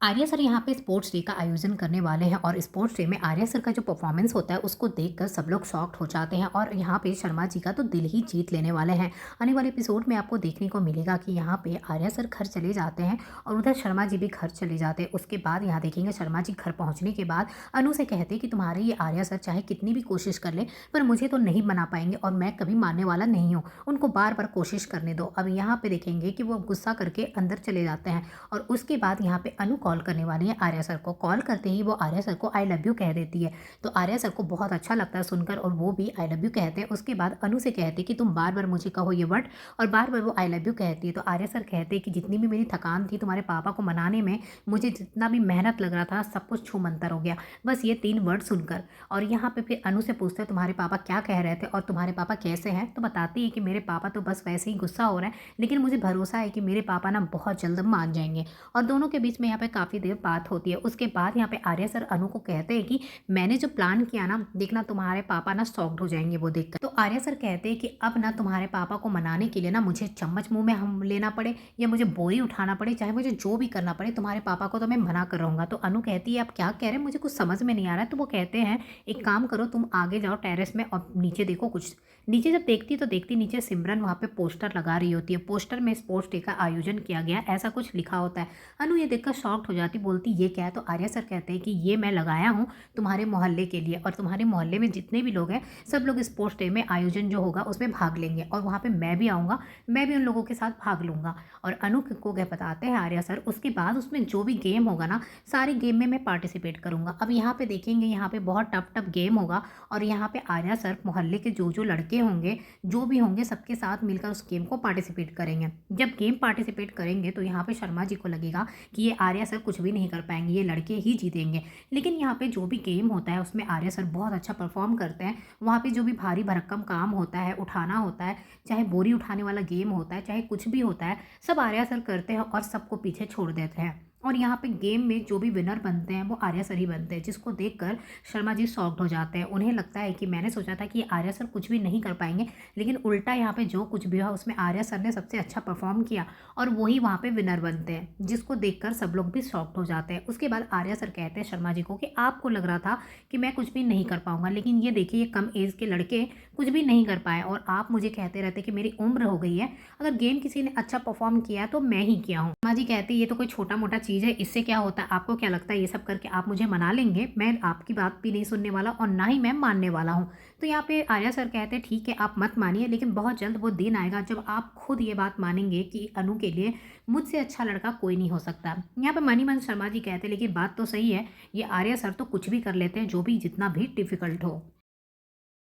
Arya sir यहाँ पे sports day का आयोजन करने वाले हैं और स्पोर्ट्स डे में आर्या सर का जो परफॉर्मेंस होता है उसको देखकर सब लोग शॉक्ड हो जाते हैं और यहाँ पे शर्मा जी का तो दिल ही जीत लेने वाले हैं। आने वाले एपिसोड में आपको देखने को मिलेगा कि यहाँ पे आर्या सर घर चले जाते हैं और उधर शर्मा जी भी घर चले जाते हैं। उसके बाद यहाँ देखेंगे शर्मा जी घर पहुँचने के बाद अनु से कहते हैं कि तुम्हारे ये आर्या सर चाहे कितनी भी कोशिश कर ले पर मुझे तो नहीं बना पाएंगे और मैं कभी मानने वाला नहीं हूँ, उनको बार बार कोशिश करने दो। अब यहाँ पे देखेंगे कि वो गुस्सा करके अंदर चले जाते हैं और उसके बाद यहाँ पे अनु कॉल करने वाली है आर्या सर को। कॉल करते ही वो आर्या सर को आई लव यू कह देती है। तो आर्या सर को बहुत अच्छा लगता है सुनकर और वो भी आई लव यू कहते हैं। उसके बाद अनु से कहते हैं कि तुम बार बार मुझे कहो ये वर्ड और बार बार वो आई लव यू कहती है। तो आर्या सर कहते हैं कि जितनी भी मेरी थकान थी तुम्हारे पापा को मनाने में, मुझे जितना भी मेहनत लग रहा था सब कुछ छूमंतर हो गया बस ये 3 वर्ड सुनकर। और यहाँ पे फिर अनु से पूछते हैं तुम्हारे पापा क्या कह रहे थे और तुम्हारे पापा कैसे हैं। तो बताती है कि मेरे पापा तो बस वैसे ही गुस्सा हो रहा है, लेकिन मुझे भरोसा है कि मेरे पापा ना बहुत जल्द मान जाएंगे। और दोनों के बीच में यहाँ पे काफ़ी देर बात होती है। उसके बाद यहाँ पे आर्या सर अनु को कहते हैं कि मैंने जो प्लान किया ना, देखना तुम्हारे पापा ना शॉक्ड हो जाएंगे वो देखकर। तो आर्या सर कहते हैं कि अब ना तुम्हारे पापा को मनाने के लिए ना मुझे चम्मच मुंह में हम लेना पड़े या मुझे बोरी उठाना पड़े, चाहे मुझे जो भी करना पड़े, तुम्हारे पापा को तो मैं मना कर रहूँगा। तो अनु कहती है आप क्या कह रहे हैं, मुझे कुछ समझ में नहीं आ रहा है। तो वो कहते हैं एक काम करो, तुम आगे जाओ टेरेस में और नीचे देखो कुछ। नीचे जब देखती तो देखती नीचे सिमरन वहाँ पे पोस्टर लगा रही होती है। पोस्टर में स्पोर्ट्स डे का आयोजन किया गया ऐसा कुछ लिखा होता है। अनु ये देखकर शॉक्ड हो जाती, बोलती ये क्या है। तो आर्या सर कहते हैं कि ये मैं लगाया हूँ तुम्हारे मोहल्ले के लिए और तुम्हारे मोहल्ले में जितने भी लोग हैं सब लोग स्पोर्ट्स डे में आयोजन जो होगा उसमें भाग लेंगे और वहाँ पे मैं भी आऊँगा, मैं भी उन लोगों के साथ भाग लूँगा। और अनु को क्या बताते हैं आर्या सर, उसके बाद उसमें जो भी गेम होगा ना सारे गेम में मैं पार्टिसिपेट करूँगा। अब यहाँ पे देखेंगे यहाँ पे बहुत टफ गेम होगा और यहाँ पे आर्या सर मोहल्ले के जो लड़के होंगे जो भी होंगे सबके साथ मिलकर उस गेम को पार्टिसिपेट करेंगे। जब गेम पार्टिसिपेट करेंगे तो यहाँ पे शर्मा जी को लगेगा कि ये आर्या सर कुछ भी नहीं कर पाएंगे, ये लड़के ही जीतेंगे। लेकिन यहाँ पे जो भी गेम होता है उसमें आर्या सर बहुत अच्छा परफॉर्म करते हैं। वहाँ पे जो भी भारी भरकम काम होता है, उठाना होता है, चाहे बोरी उठाने वाला गेम होता है, चाहे कुछ भी होता है, सब आर्या सर करते हैं और सबको पीछे छोड़ देते हैं। और यहाँ पे गेम में जो भी विनर बनते हैं वो आर्या सर ही बनते हैं, जिसको देखकर शर्मा जी शॉक्ड हो जाते हैं। उन्हें लगता है कि मैंने सोचा था कि आर्या सर कुछ भी नहीं कर पाएंगे, लेकिन उल्टा यहाँ पे जो कुछ भी हुआ उसमें आर्या सर ने सबसे अच्छा परफॉर्म किया और वही वहाँ पे विनर बनते हैं, जिसको देखकर सब लोग भी शॉक्ड हो जाते हैं। उसके बाद आर्या सर कहते हैं शर्मा जी को कि आपको लग रहा था कि मैं कुछ भी नहीं कर पाऊंगा, लेकिन ये देखिए ये कम एज के लड़के कुछ भी नहीं कर पाए और आप मुझे कहते रहते कि मेरी उम्र हो गई है, अगर गेम किसी ने अच्छा परफॉर्म किया तो मैं ही किया हूँ। शर्मा जी कहते ये तो कोई छोटा मोटा चीज़ है, इससे क्या होता है, आपको क्या लगता है ये सब करके आप मुझे मना लेंगे। मैं आपकी बात भी नहीं सुनने वाला और ना ही मैं मानने वाला हूँ। तो यहाँ पे आर्या सर कहते हैं ठीक है आप मत मानिए, लेकिन बहुत जल्द वो दिन आएगा जब आप खुद ये बात मानेंगे कि अनु के लिए मुझसे अच्छा लड़का कोई नहीं हो सकता। यहाँ पे मनी मन शर्मा जी कहते हैं लेकिन बात तो सही है, ये आर्या सर तो कुछ भी कर लेते हैं जो भी जितना भी डिफिकल्ट हो।